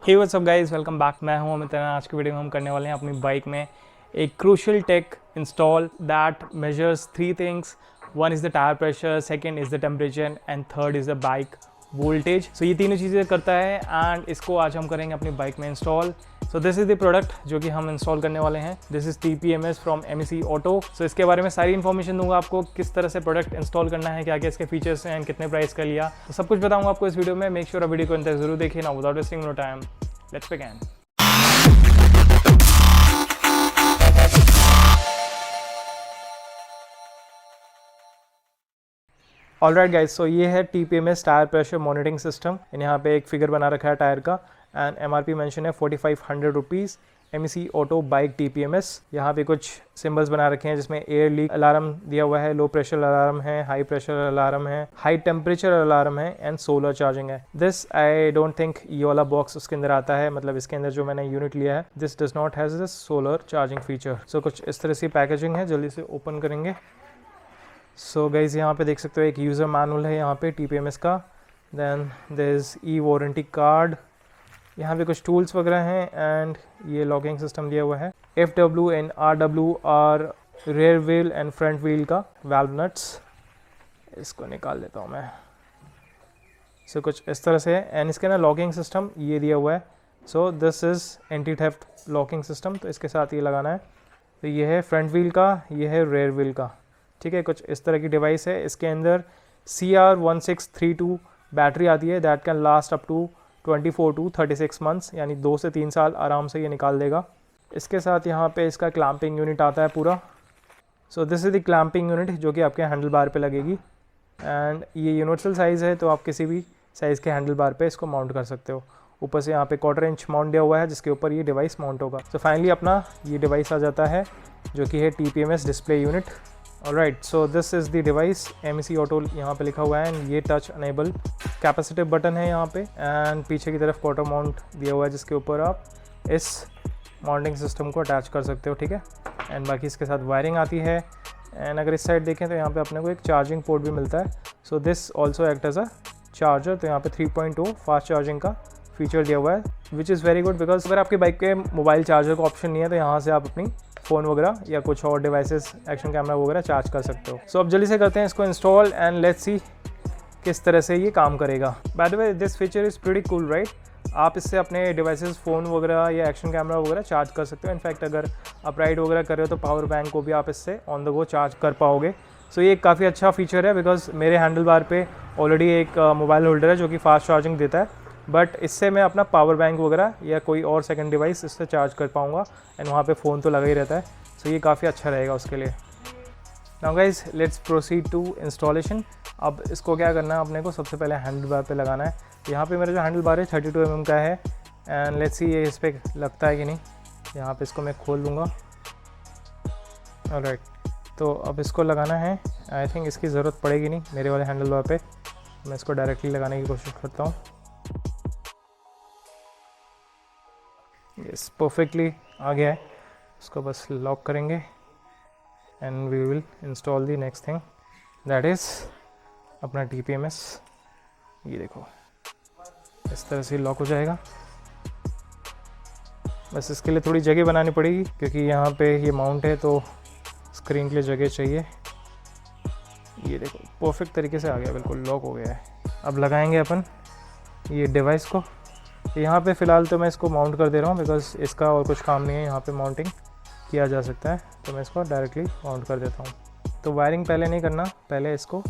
हे what's up guys, welcome back. मैं हूं अमित। आज की वीडियो में हम करने वाले हैं अपनी बाइक में एक crucial tech install that measures three things. One is the tyre pressure, second is the temperature and third is the bike voltage. So ये तीनों चीज़ें करता है एंड इसको आज हम करेंगे अपनी बाइक में install. So this is the product जो कि हम इंस्टॉल करने वाले हैं। This is TPMS from MEC auto. So इसके बारे में सारी इन्फॉर्मेशन दूंगा आपको, किस तरह से प्रोडक्ट इंस्टॉल करना है, क्या क्या इसके फीचर्स हैं एंड कितने प्राइस का लिया, तो सब कुछ बताऊंगा आपको इस वीडियो में। मेक श्योर वीडियो को अंत तक जरूर देखिए ना। Without wasting no time, let's begin. Alright guys, so ये है TPMS tyre pressure monitoring system. यहाँ पे एक फिगर बना रखा है टायर का एंड MRP मेंशन है 4500 rupees. MEC auto bike TPMS। यहाँ पे कुछ सिंबल्स बना रखे हैं जिसमें एयर लीक अलार्म दिया हुआ है, लो प्रेशर अलार्म है, हाई प्रेशर अलार्म है, हाई टेम्परेचर अलार्म है एंड सोलर चार्जिंग है। दिस आई डोंट थिंक ये वाला बॉक्स उसके अंदर आता है, मतलब इसके अंदर जो मैंने यूनिट लिया है this does not has this solar charging feature. So कुछ इस तरह से पैकेजिंग है, जल्दी से ओपन करेंगे। सो गाइज यहाँ पे देख सकते हो एक यूज़र मैनुअल है यहाँ पे TPMS का। Then there is warranty card. यहाँ पे कुछ टूल्स वगैरह हैं एंड ये लॉकिंग सिस्टम दिया हुआ है। FW and RW are rear wheel and front wheel का वाल्व नट्स। इसको निकाल लेता हूँ मैं। सो कुछ इस तरह से है एंड इसके ना लॉकिंग सिस्टम ये दिया हुआ है। So this is anti theft locking system, तो इसके साथ ये लगाना है। तो ये है फ्रंट व्हील का, ये है रेयर व्हील का, ठीक है। कुछ इस तरह की डिवाइस है। इसके अंदर CR1632 बैटरी आती है that can last up to 24 to 36 months, यानी 2 से 3 साल आराम से ये निकाल देगा। इसके साथ यहाँ पे इसका क्लैंपिंग यूनिट आता है पूरा। सो this is the clamping unit जो कि आपके हैंडल बार पे लगेगी एंड ये यूनिवर्सल साइज़ है, तो आप किसी भी साइज़ के हैंडल बार पे इसको माउंट कर सकते हो। ऊपर से यहाँ पे 1/4 इंच माउंट दिया हुआ है जिसके ऊपर ये डिवाइस माउंट होगा। सो फाइनली अपना ये डिवाइस आ जाता है जो कि है TPMS display unit. Alright, so this is the device. MEC auto यहाँ पे लिखा हुआ है एंड ये टच अनेबल कैपेसिटिव बटन है यहाँ पे एंड पीछे की तरफ क्वार्टर माउंट दिया हुआ है जिसके ऊपर आप इस माउंटिंग सिस्टम को अटैच कर सकते हो, ठीक है। एंड बाकी इसके साथ वायरिंग आती है एंड अगर इस साइड देखें तो यहाँ पे अपने को एक चार्जिंग पोर्ट भी मिलता है। So this also act as a charger. तो यहाँ पे 3.2 फास्ट चार्जिंग का फीचर दिया हुआ है which is very good, because अगर आपकी बाइक के मोबाइल चार्जर का ऑप्शन नहीं है तो यहाँ से आप अपनी फ़ोन वगैरह या कुछ और डिवाइसेस, एक्शन कैमरा वगैरह चार्ज कर सकते हो। सो अब जल्दी से करते हैं इसको इंस्टॉल एंड लेट्स सी किस तरह से ये काम करेगा। By the way this feature is pretty cool, right. आप इससे अपने डिवाइसेस, फ़ोन वगैरह या एक्शन कैमरा वगैरह चार्ज कर सकते हो। इनफैक्ट अगर आप राइड वगैरह कर रहे हो तो पावर बैंक को भी आप इससे ऑन द गो चार्ज कर पाओगे। सो ये काफ़ी अच्छा फीचर है बिकॉज मेरे हैंडल बार पे ऑलरेडी एक मोबाइल होल्डर है जो कि फास्ट चार्जिंग देता है, बट इससे मैं अपना पावर बैंक वगैरह या कोई और सेकंड डिवाइस इससे चार्ज कर पाऊँगा एंड वहाँ पे फ़ोन तो लगा ही रहता है। सो ये काफ़ी अच्छा रहेगा उसके लिए। Now guys let's proceed to installation. अब इसको क्या करना है अपने को, सबसे पहले हैंडल बार पे लगाना है। यहाँ पे मेरा जो हैंडल बार है 32 mm का है एंड लेट्स सी ये इस पर लगता है कि नहीं। यहाँ पे इसको मैं खोल दूँगा। ऑलराइट, तो अब इसको लगाना है। आई थिंक इसकी ज़रूरत पड़ेगी नहीं मेरे वाले हैंडल बार पे। मैं इसको डायरेक्टली लगाने की कोशिश करता हूँ। यस, परफेक्टली आ गया है। इसको बस लॉक करेंगे and we will install the next thing that is अपना TPMS। ये देखो इस तरह से लॉक हो जाएगा। बस इसके लिए थोड़ी जगह बनानी पड़ेगी क्योंकि यहाँ पे ये माउंट है तो स्क्रीन के लिए जगह चाहिए। ये देखो परफेक्ट तरीके से आ गया, बिल्कुल लॉक हो गया है। अब लगाएंगे अपन ये डिवाइस को। यहाँ पे फ़िलहाल तो मैं इसको माउंट कर दे रहा हूँ बिकॉज इसका और कुछ काम नहीं है, यहाँ पे माउंटिंग किया जा सकता है, तो मैं इसको डायरेक्टली माउंट कर देता हूँ। तो वायरिंग पहले नहीं करना, पहले इसको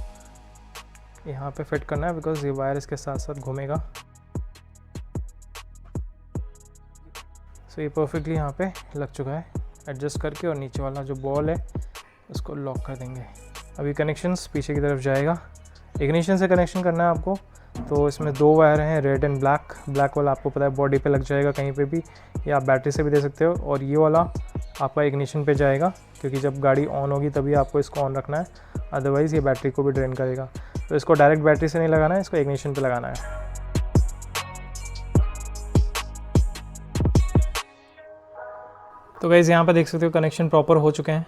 यहाँ पे फिट करना है बिकॉज ये वायर इसके साथ साथ घूमेगा। सो ये परफेक्टली यहाँ पे लग चुका है। एडजस्ट करके और नीचे वाला जो बॉल है उसको लॉक कर देंगे। अभी कनेक्शंस पीछे की तरफ जाएगा। इग्निशन से कनेक्शन करना है आपको। तो इसमें 2 वायर हैं, रेड एंड ब्लैक। ब्लैक वाला आपको पता है बॉडी पे लग जाएगा कहीं पे भी, या आप बैटरी से भी दे सकते हो। और ये वाला आपका इग्निशन पे जाएगा क्योंकि जब गाड़ी ऑन होगी तभी आपको इसको ऑन रखना है, अदरवाइज़ ये बैटरी को भी ड्रेन करेगा। तो इसको डायरेक्ट बैटरी से नहीं लगाना है, इसको इग्निशन पे लगाना है। तो गाइज़ यहाँ पे देख सकते हो कनेक्शन प्रॉपर हो चुके हैं।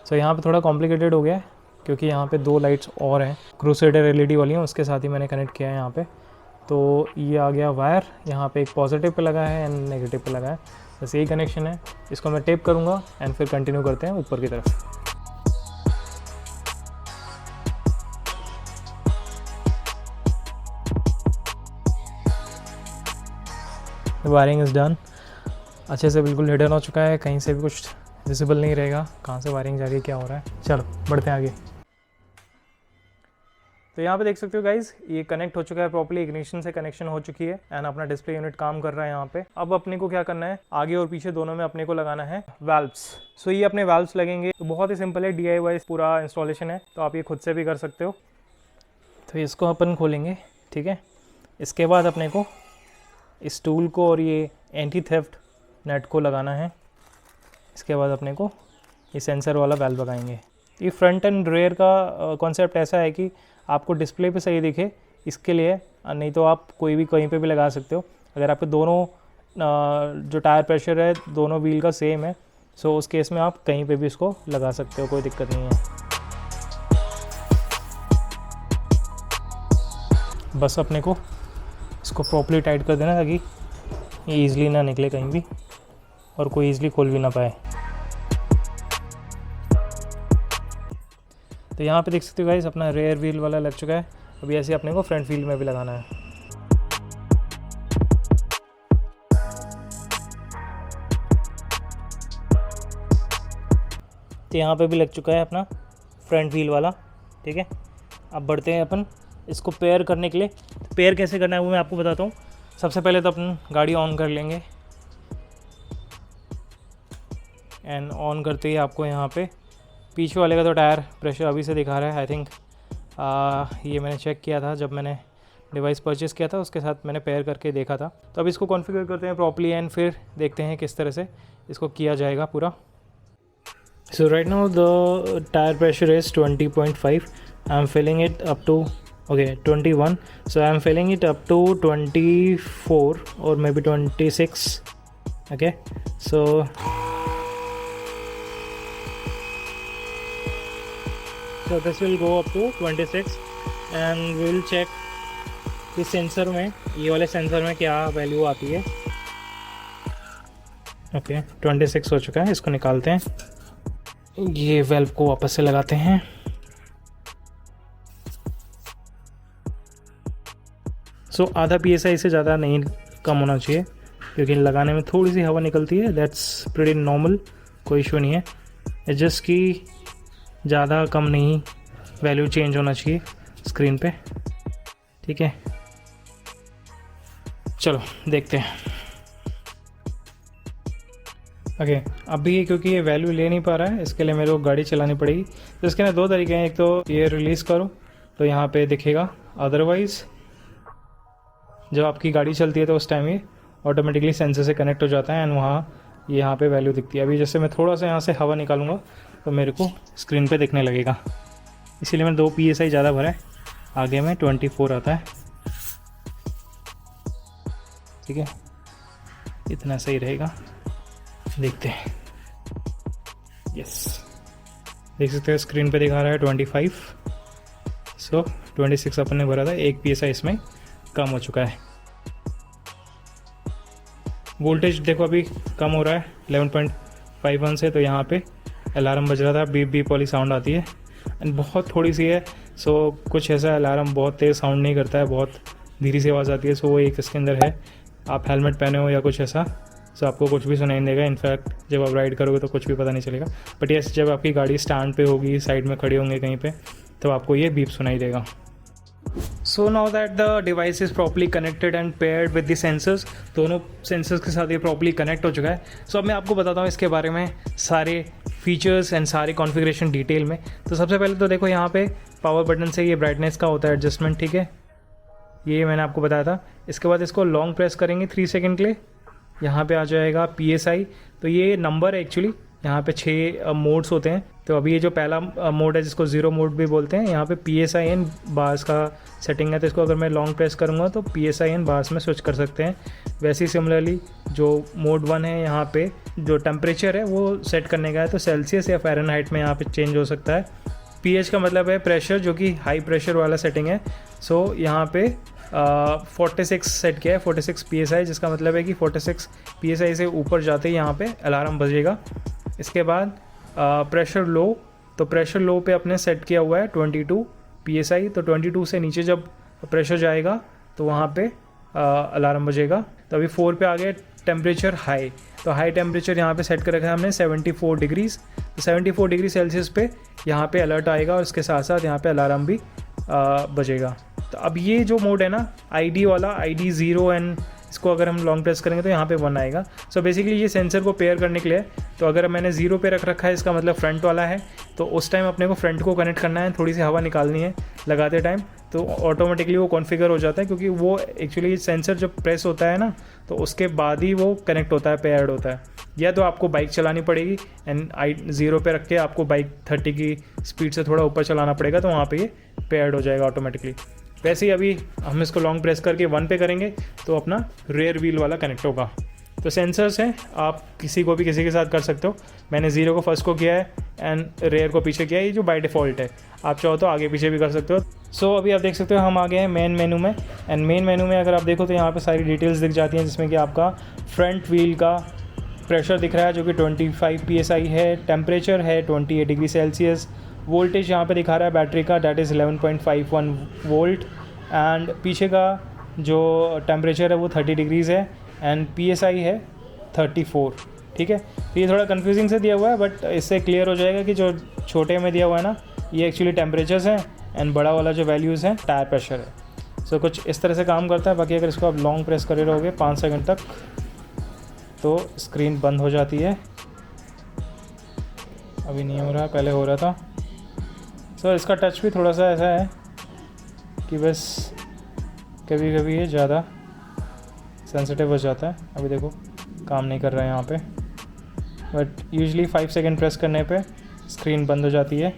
सो यहाँ पे थोड़ा कॉम्प्लिकेटेड हो गया है क्योंकि यहाँ पे 2 लाइट्स और हैं, क्रूसेडर LED वाली हैं, उसके साथ ही मैंने कनेक्ट किया है यहाँ पे। तो ये आ गया वायर, यहाँ पे एक पॉजिटिव पे लगा है एंड नेगेटिव पे लगा है, बस यही कनेक्शन है। इसको मैं टेप करूँगा एंड फिर कंटिन्यू करते हैं ऊपर की तरफ। वायरिंग इज़ डन, अच्छे से बिल्कुल हिडन हो चुका है, कहीं से भी कुछ विजिबल नहीं रहेगा कहाँ से वायरिंग जा रही है, क्या हो रहा है। चलो बढ़ते हैं आगे। तो यहाँ पे देख सकते हो गाइज, ये कनेक्ट हो चुका है प्रॉपर्ली, इग्निशन से कनेक्शन हो चुकी है एंड अपना डिस्प्ले यूनिट काम कर रहा है यहाँ पे। अब अपने को क्या करना है, आगे और पीछे दोनों में अपने को लगाना है वाल्व्स। सो ये अपने वाल्व्स लगेंगे, तो बहुत ही सिंपल है, DIY पूरा इंस्टॉलेशन है, तो आप ये खुद से भी कर सकते हो। तो इसको अपन खोलेंगे, ठीक है। इसके बाद अपने को इस टूल को और ये एंटी थेफ्ट नेट को लगाना है। इसके बाद अपने को ये सेंसर वाला वाल्व लगाएंगे। ये फ्रंट एंड रेयर का कॉन्सेप्ट ऐसा है कि आपको डिस्प्ले पे सही दिखे इसके लिए, नहीं तो आप कोई भी कहीं पे भी लगा सकते हो। अगर आपके दोनों जो टायर प्रेशर है दोनों व्हील का सेम है, सो उस केस में आप कहीं पे भी इसको लगा सकते हो, कोई दिक्कत नहीं है। बस अपने को इसको प्रॉपर्ली टाइट कर देना ताकि ये ईज़िली ना निकले कहीं भी और कोई ईज़िली खोल भी ना पाए। तो यहाँ पे देख सकते हो गाइस, अपना रेयर व्हील वाला लग चुका है। अभी ऐसे अपने को फ्रंट व्हील में भी लगाना है। तो यहाँ पे भी लग चुका है अपना फ्रंट व्हील वाला, ठीक है। अब बढ़ते हैं अपन इसको पेयर करने के लिए। पेयर कैसे करना है वो मैं आपको बताता हूँ। सबसे पहले तो अपन गाड़ी ऑन कर लेंगे एंड ऑन करते ही आपको यहाँ पे पीछे वाले का तो टायर प्रेशर अभी से दिखा रहा है। आई थिंक ये मैंने चेक किया था जब मैंने डिवाइस परचेस किया था, उसके साथ मैंने पेयर करके देखा था। तो अब इसको कॉन्फ़िगर करते हैं प्रॉपर्ली एंड फिर देखते हैं किस तरह से इसको किया जाएगा पूरा। So right now the tyre pressure is 20.5। I am filling it up to 21। So I am filling it up to 24 or maybe 26. Okay, so this will go up to 26 and we will check इस sensor में, ये वाले sensor में क्या value आती है। Okay 26 हो चुका है, इसको निकालते हैं। ये वेल्व को वापस से लगाते हैं। सो आधा PSI से ज़्यादा नहीं कम होना चाहिए क्योंकि लगाने में थोड़ी सी हवा निकलती है। दैट्स प्रीटी नॉर्मल, कोई इशू नहीं है। एडजस्ट की ज़्यादा कम नहीं, वैल्यू चेंज होना चाहिए स्क्रीन पे, ठीक है। चलो देखते हैं। ओके अभी क्योंकि ये वैल्यू ले नहीं पा रहा है, इसके लिए मेरे को गाड़ी चलानी पड़ेगी। तो इसके ना दो तरीके हैं, एक तो ये रिलीज़ करो तो यहाँ पे दिखेगा, अदरवाइज़ जब आपकी गाड़ी चलती है तो उस टाइम ये ऑटोमेटिकली सेंसर से कनेक्ट हो जाता है एंड वहाँ यहाँ पे वैल्यू दिखती है। अभी जैसे मैं थोड़ा सा यहाँ से हवा निकालूंगा तो मेरे को स्क्रीन पे दिखने लगेगा, इसीलिए मैंने 2 PSI ज़्यादा भरा है। आगे में 24 आता है, ठीक है, इतना सही रहेगा। देखते हैं। यस देख सकते हो स्क्रीन पे दिखा रहा है 25। सो 26 अपन ने भरा था, 1 PSI इसमें कम हो चुका है। वोल्टेज देखो अभी कम हो रहा है 11.51 से, तो यहाँ पे अलार्म बज रहा था, बीप बीप वाली साउंड आती है एंड बहुत थोड़ी सी है। सो कुछ ऐसा अलार्म बहुत तेज़ साउंड नहीं करता है, बहुत धीरे सी आवाज़ आती है। सो वो एक इसके अंदर है। आप हेलमेट पहने हो या कुछ ऐसा, सो आपको कुछ भी सुनाई नहीं देगा। इनफैक्ट जब आप राइड करोगे तो कुछ भी पता नहीं चलेगा। बट यस जब आपकी गाड़ी स्टैंड पे होगी, साइड में खड़ी होंगे कहीं पे, तो आपको ये बीप सुनाई देगा। So now that the device is properly connected and paired with the sensors, दोनों सेंसर्स के साथ ये प्रॉपर्ली कनेक्ट हो चुका है। सो अब मैं आपको बताता हूँ इसके बारे में सारे फीचर्स एंड सारे कॉन्फ़िगरेशन डिटेल में। तो सबसे पहले तो देखो यहाँ पे पावर बटन से ये ब्राइटनेस का होता है एडजस्टमेंट, ठीक है, ये मैंने आपको बताया था। इसके बाद इसको लॉन्ग प्रेस करेंगे 3 सेकेंड के लिए, यहाँ पे आ जाएगा PSI। तो ये नंबर है एक्चुअली, यहाँ पे 6 मोड्स होते हैं। तो अभी ये जो पहला मोड है जिसको 0 मोड भी बोलते हैं, यहाँ पे PSI एंड बार्स का सेटिंग है। तो इसको अगर मैं लॉन्ग प्रेस करूँगा तो PSI एंड बार्स में स्विच कर सकते हैं। वैसे ही सिमिलरली जो मोड 1 है, यहाँ पे जो टेम्परेचर है वो सेट करने का है, तो सेल्सियस या फ़ारेनहाइट में यहाँ पे चेंज हो सकता है। PH का मतलब है प्रेशर, जो कि हाई प्रेशर वाला सेटिंग है। सो यहाँ पे 46 सेट किया है, 46 PSI, जिसका मतलब है कि 46 PSI से ऊपर जाते ही यहाँ पे अलार्म बजेगा। इसके बाद प्रेशर लो, तो प्रेशर लो पे अपने सेट किया हुआ है 22 PSI, तो 22 से नीचे जब प्रेशर जाएगा तो वहाँ पे अलार्म बजेगा। तो अभी 4 पे आ गया टेम्परेचर हाई, तो हाई टेम्परेचर यहाँ पे सेट कर रखा है हमने 74 डिग्रीज, तो 74 डिग्री सेल्सियस पे यहाँ पे अलर्ट आएगा और इसके साथ साथ यहाँ पे अलार्म भी बजेगा। तो अब ये जो मोड है ना ID वाला, ID 0, एंड इसको अगर हम लॉन्ग प्रेस करेंगे तो यहाँ पे 1 आएगा। सो बेसिकली ये सेंसर को पेयर करने के लिए, तो अगर मैंने 0 पे रख रखा है इसका मतलब फ्रंट वाला है, तो उस टाइम अपने को फ्रंट को कनेक्ट करना है, थोड़ी सी हवा निकालनी है लगाते टाइम, तो ऑटोमेटिकली वो कॉन्फ़िगर हो जाता है, क्योंकि वो एक्चुअली सेंसर जब प्रेस होता है ना तो उसके बाद ही वो कनेक्ट होता है, पेयर्ड होता है। या तो आपको बाइक चलानी पड़ेगी एंड 0 पे रख के आपको बाइक 30 की स्पीड से थोड़ा ऊपर चलाना पड़ेगा, तो वहाँ पे ये पेयर्ड हो जाएगा ऑटोमेटिकली। वैसे ही अभी हम इसको लॉन्ग प्रेस करके 1 पे करेंगे तो अपना रेयर व्हील वाला कनेक्ट होगा। तो सेंसर्स हैं, आप किसी को भी किसी के साथ कर सकते हो। मैंने 0 को फर्स्ट को किया है एंड रेयर को पीछे किया है, ये जो बाय डिफ़ॉल्ट है। आप चाहो तो आगे पीछे भी कर सकते हो। सो अभी आप देख सकते हो हम आ गए हैं मेन मेनू में, एंड मेन मेनू में अगर आप देखो तो यहाँ पे सारी डिटेल्स दिख जाती हैं, जिसमें कि आपका फ्रंट व्हील का प्रेशर दिख रहा है जो कि 25 PSI है, टेम्परेचर है 28 डिग्री सेल्सियस, वोल्टेज यहाँ पे दिखा रहा है बैटरी का, डैट इज़ 11.51 वोल्ट, एंड पीछे का जो टेम्परेचर है वो 30 डिग्रीज़ है, एंड PSI है 34। ठीक है, तो ये थोड़ा कन्फ्यूजिंग से दिया हुआ है, बट इससे क्लियर हो जाएगा कि जो छोटे में दिया हुआ है ना ये एक्चुअली टेम्परेचर्स हैं, एंड बड़ा वाला जो वैल्यूज़ हैं टायर प्रेशर है। सो कुछ इस तरह से काम करता है। बाकी अगर इसको आप लॉन्ग प्रेस करे रहोगे 5 सेकंड तक तो स्क्रीन बंद हो जाती है। अभी नहीं हो रहा, पहले हो रहा था। सो इसका टच भी थोड़ा सा ऐसा है कि बस कभी कभी ये ज़्यादा सेंसिटिव हो जाता है। अभी देखो काम नहीं कर रहा है यहाँ पे, बट यूजुअली 5 सेकंड प्रेस करने पे स्क्रीन बंद हो जाती है।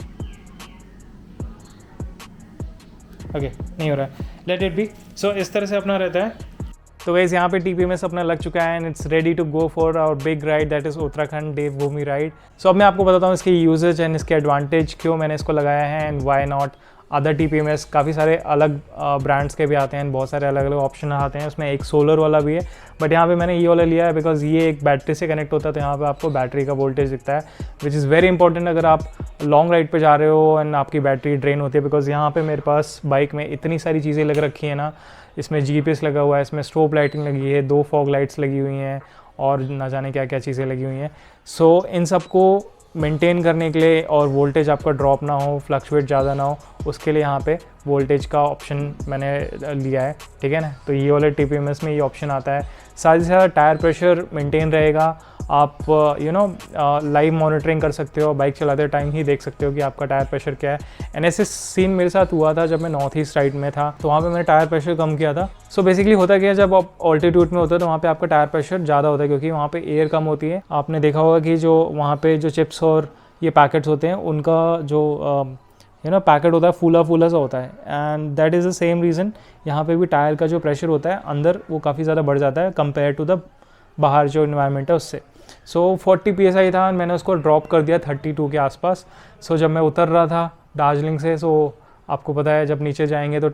ओके, नहीं हो रहा है, लेट इट बी। सो इस तरह से अपना रहता है। तो गाइस यहाँ पे TPMS अपना लग चुका है and it's ready to go for our big ride, that is Uttarakhand Devbhoomi ride. So अब मैं आपको बताता हूँ इसके यूजेज एंड इसके एडवांटेज, क्यों मैंने इसको लगाया है and why not other TPMS। काफ़ी सारे अलग ब्रांड्स के भी आते हैं, बहुत सारे अलग अलग ऑप्शन आते हैं, उसमें एक सोलर वाला भी है, बट यहाँ पे मैंने ये वाला लिया है बिकॉज ये एक बैटरी से कनेक्ट होता है, तो यहाँ पे आपको बैटरी का वोल्टेज दिखता है, विच इज़ वेरी इंपॉर्टेंट अगर आप लॉन्ग राइड पे जा रहे हो एंड आपकी बैटरी ड्रेन होती है। बिकॉज यहाँ पे मेरे पास बाइक में इतनी सारी चीज़ें लग रखी हैं ना, इसमें GPS लगा हुआ है, इसमें स्ट्रोब लाइटिंग लगी है, 2 फॉग लाइट्स लगी हुई हैं और ना जाने क्या क्या चीज़ें लगी हुई हैं। सो इन सबको मेंटेन करने के लिए और वोल्टेज आपका ड्रॉप ना हो, फ्लक्चुएट ज़्यादा ना हो, उसके लिए यहाँ पे वोल्टेज का ऑप्शन मैंने लिया है। ठीक है ना, तो ये वाले TPMS में ये ऑप्शन आता है। साथ ही साथ टायर प्रेशर मेंटेन रहेगा, आप लाइव मॉनिटरिंग कर सकते हो, बाइक चलाते टाइम ही देख सकते हो कि आपका टायर प्रेशर क्या है। एंड ऐसे सीन मेरे साथ हुआ था जब मैं नॉर्थ ईस्ट राइड में था, तो वहाँ पे मैंने टायर प्रेशर कम किया था। सो बेसिकली होता क्या है, जब आप ऑल्टीट्यूड में होते हो तो वहाँ पे आपका टायर प्रेशर ज़्यादा होता है, क्योंकि वहाँ पे एयर कम होती है। आपने देखा होगा कि जो वहाँ पे जो चिप्स और ये पैकेट्स होते हैं उनका जो पैकेट होता है फूला सा होता है, and that is the same reason यहाँ पे भी टायर का जो प्रेशर होता है अंदर वो काफ़ी ज़्यादा बढ़ जाता है कंपेयर टू द बाहर जो इन्वायरमेंट है उससे। सो 40 PSI था, मैंने उसको ड्रॉप कर दिया 32 के आसपास। सो जब मैं उतर रहा था दार्जिलिंग से, सो आपको पता है जब नीचे जाएंगे तो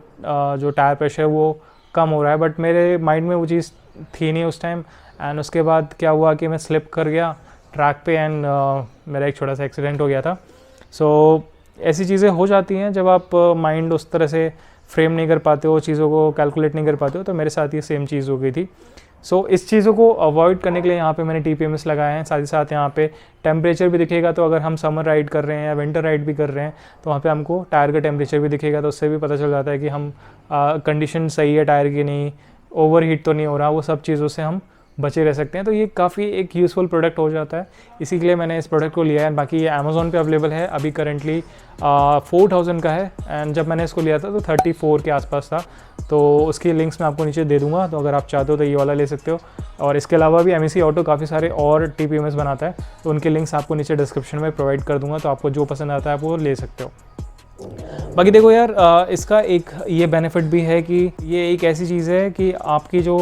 जो टायर प्रेशर वो कम हो रहा है, बट मेरे माइंड में वो चीज़ थी नहीं उस टाइम। एंड उसके बाद क्या हुआ कि मैं स्लिप कर गया ट्रैक पे एंड मेरा एक छोटा सा एक्सीडेंट हो गया था। सो ऐसी चीज़ें हो जाती हैं जब आप माइंड उस तरह से फ्रेम नहीं कर पाते हो, चीज़ों को कैलकुलेट नहीं कर पाते हो। तो मेरे साथ ये सेम चीज़ हो गई थी। सो इस चीज़ों को अवॉइड करने के लिए यहाँ पे मैंने TPMS लगाए हैं। साथ ही साथ यहाँ पे टेम्परेचर भी दिखेगा, तो अगर हम समर राइड कर रहे हैं या विंटर राइड भी कर रहे हैं तो वहाँ पे हमको टायर का टेम्परेचर भी दिखेगा, तो उससे भी पता चल जाता है कि हम कंडीशन सही है टायर की, नहीं ओवर हीट तो नहीं हो रहा, वो सब चीज़ों से हम बचे रह सकते हैं। तो ये काफ़ी एक यूज़फुल प्रोडक्ट हो जाता है, इसी के लिए मैंने इस प्रोडक्ट को लिया है। बाकी ये अमेज़ॉन पे अवेलेबल है, अभी करंटली 4000 का है, एंड जब मैंने इसको लिया था तो 34 के आसपास था। तो उसकी लिंक्स मैं आपको नीचे दे दूंगा, तो अगर आप चाहते हो तो ये वाला ले सकते हो। और इसके अलावा भी MEC ऑटो काफ़ी सारे और TPMS बनाता है, तो उनके लिंक्स आपको नीचे डिस्क्रिप्शन में प्रोवाइड कर दूँगा, तो आपको जो पसंद आता है आप वो ले सकते हो। बाकी देखो यार, इसका एक ये बेनिफिट भी है कि ये एक ऐसी चीज़ है कि आपकी जो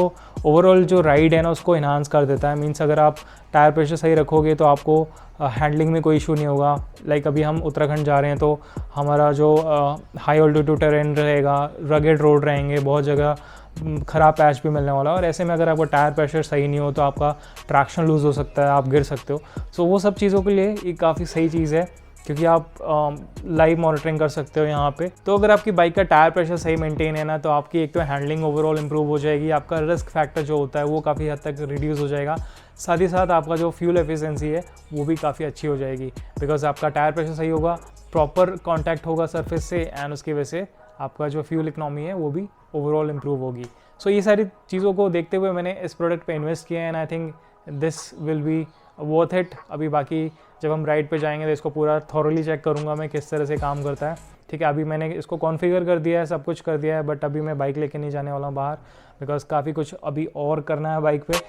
ओवरऑल जो राइड है ना उसको इन्हांस कर देता है। मीन्स अगर आप टायर प्रेशर सही रखोगे तो आपको हैंडलिंग में कोई इशू नहीं होगा। लाइक अभी हम उत्तराखंड जा रहे हैं तो हमारा जो हाई ऑल्टीट्यूड टेरेन रहेगा, रगेड रोड रहेंगे, बहुत जगह ख़राब पैच भी मिलने वाला है, और ऐसे में अगर आपका टायर प्रेशर सही नहीं हो तो आपका ट्रैक्शन लूज़ हो सकता है, आप गिर सकते हो। सो वो सब चीज़ों के लिए ये काफ़ी सही चीज़ है, क्योंकि आप लाइव मॉनिटरिंग कर सकते हो यहाँ पे। तो अगर आपकी बाइक का टायर प्रेशर सही मेंटेन है ना, तो आपकी एक तो हैंडलिंग ओवरऑल इंप्रूव हो जाएगी, आपका रिस्क फैक्टर जो होता है वो काफ़ी हद तक रिड्यूस हो जाएगा, साथ ही साथ आपका जो फ्यूल एफिशिएंसी है वो भी काफ़ी अच्छी हो जाएगी, बिकॉज आपका टायर प्रेशर सही होगा, प्रॉपर कॉन्टैक्ट होगा सरफेस से, एंड उसकी वजह से आपका जो फ्यूल इकनॉमी है वो भी ओवरऑल इंप्रूव होगी। सो ये सारी चीज़ों को देखते हुए मैंने इस प्रोडक्ट पे इन्वेस्ट किया है, and I think this will be worth it. अभी बाकी जब हम राइड पे जाएंगे तो इसको पूरा थॉरली चेक करूँगा मैं किस तरह से काम करता है, ठीक है। अभी मैंने इसको कॉन्फ़िगर कर दिया है, सब कुछ कर दिया है, बट अभी मैं बाइक लेके नहीं जाने वाला हूँ बाहर, बिकॉज काफ़ी कुछ अभी और करना है बाइक पे।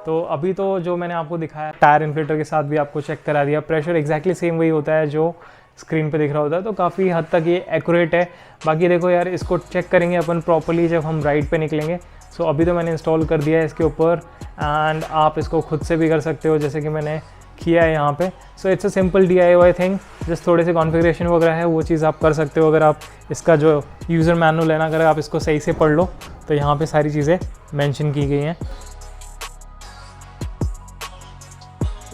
तो अभी तो जो मैंने आपको दिखाया टायर इन्फ्लेटर के साथ भी आपको चेक करा दिया, प्रेशर एग्जैक्टली सेम वही होता है जो स्क्रीन पे दिख रहा होता है, तो काफ़ी हद तक ये एक्यूरेट है। बाकी देखो यार, इसको चेक करेंगे अपन प्रॉपर्ली जब हम राइड पे निकलेंगे। सो अभी तो मैंने इंस्टॉल कर दिया है इसके ऊपर, एंड आप इसको खुद से भी कर सकते हो जैसे कि मैंने किया है यहाँ पे। So it's a simple DIY thing, just थोड़े से कॉन्फ़िगरेशन वगैरह है वो चीज़ आप कर सकते हो। अगर आप इसका जो यूज़र मैनुअल है ना, अगर आप इसको सही से पढ़ लो तो यहाँ पर सारी चीज़ें मैंशन की गई हैं।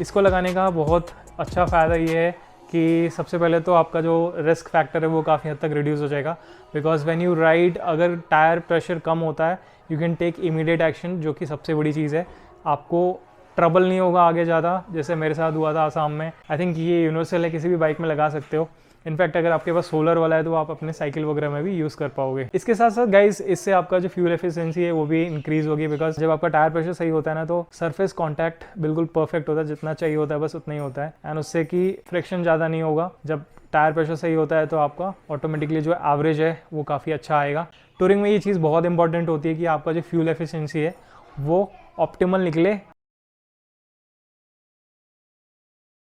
इसको लगाने का बहुत अच्छा फ़ायदा ये है कि सबसे पहले तो आपका जो रिस्क फैक्टर है वो काफ़ी हद तक रिड्यूस हो जाएगा, बिकॉज व्हेन यू राइड अगर टायर प्रेशर कम होता है you can take immediate action, जो कि सबसे बड़ी चीज़ है। आपको ट्रबल नहीं होगा आगे ज़्यादा, जैसे मेरे साथ हुआ था आसाम में। आई थिंक ये यूनिवर्सल है, किसी भी बाइक में लगा सकते हो। इनफैक्ट अगर आपके पास सोलर वाला है तो आप अपने साइकिल वगैरह में भी यूज़ कर पाओगे। इसके साथ साथ गाइस, इससे आपका जो फ्यूल एफिशिएंसी है वो भी इंक्रीज़ होगी, बिकॉज जब आपका टायर प्रेशर सही होता है ना तो सरफेस कांटेक्ट बिल्कुल परफेक्ट होता है, जितना चाहिए होता है बस उतना ही होता है, एंड उससे कि फ्रिक्शन ज़्यादा नहीं होगा। जब टायर प्रेशर सही होता है तो आपका ऑटोमेटिकली जो एवरेज है वो काफ़ी अच्छा आएगा। टूरिंग में ये चीज़ बहुत इंपॉर्टेंट होती है कि आपका जो फ्यूल एफिशिएंसी है वो ऑप्टिमल निकले।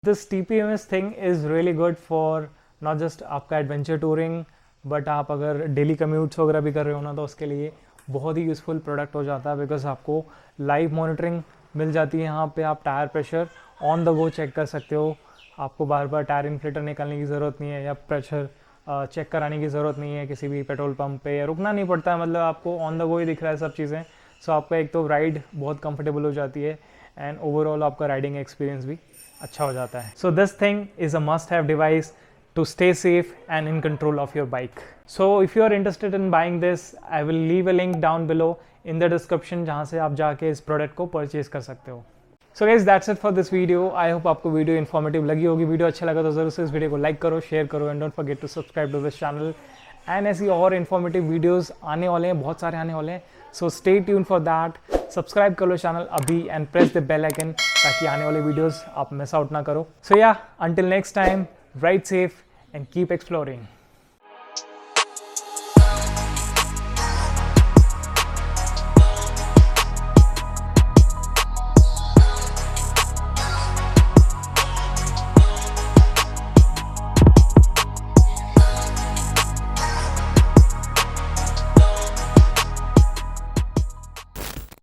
This TPMS thing is really good for not just आपका एडवेंचर टूरिंग, बट आप अगर डेली कम्यूट्स वगैरह भी कर रहे हो ना तो उसके लिए बहुत ही यूज़फुल प्रोडक्ट हो जाता है, बिकॉज आपको लाइव मॉनिटरिंग मिल जाती है। यहाँ पे आप tyre pressure on the go check कर सकते हो, आपको बार बार टायर इन्फ्लेटर निकालने की ज़रूरत नहीं है, या प्रेशर चेक कराने की ज़रूरत नहीं है किसी भी पेट्रोल पंप पे, या रुकना नहीं पड़ता है, मतलब आपको ऑन द गो ही दिख रहा है सब चीज़ें। सो आपका एक तो राइड बहुत कंफर्टेबल हो जाती है, एंड ओवरऑल आपका राइडिंग एक्सपीरियंस भी अच्छा हो जाता है। So this thing is a must have device to stay safe and in control of your bike. So if you are interested in buying this, I will leave a link down below in the description जहाँ से आप जाके इस product को purchase कर सकते हो। So guys, that's it for this video. I hope आपको वीडियो इन्फॉर्मेटिव लगी होगी। वीडियो अच्छा लगा तो ज़रूर से इस वीडियो को लाइक करो, शेयर करो, and don't forget to subscribe to this channel. And ऐसी और इन्फॉर्मेटिव वीडियोज़ आने वाले हैं, बहुत सारे आने वाले हैं। So stay tune for that. Subscribe कर लो चैनल अभी, and press the bell icon ताकि आने वाले वीडियोज़ आप मिस आउट ना करो। सो या, until next time, ride safe and keep exploring.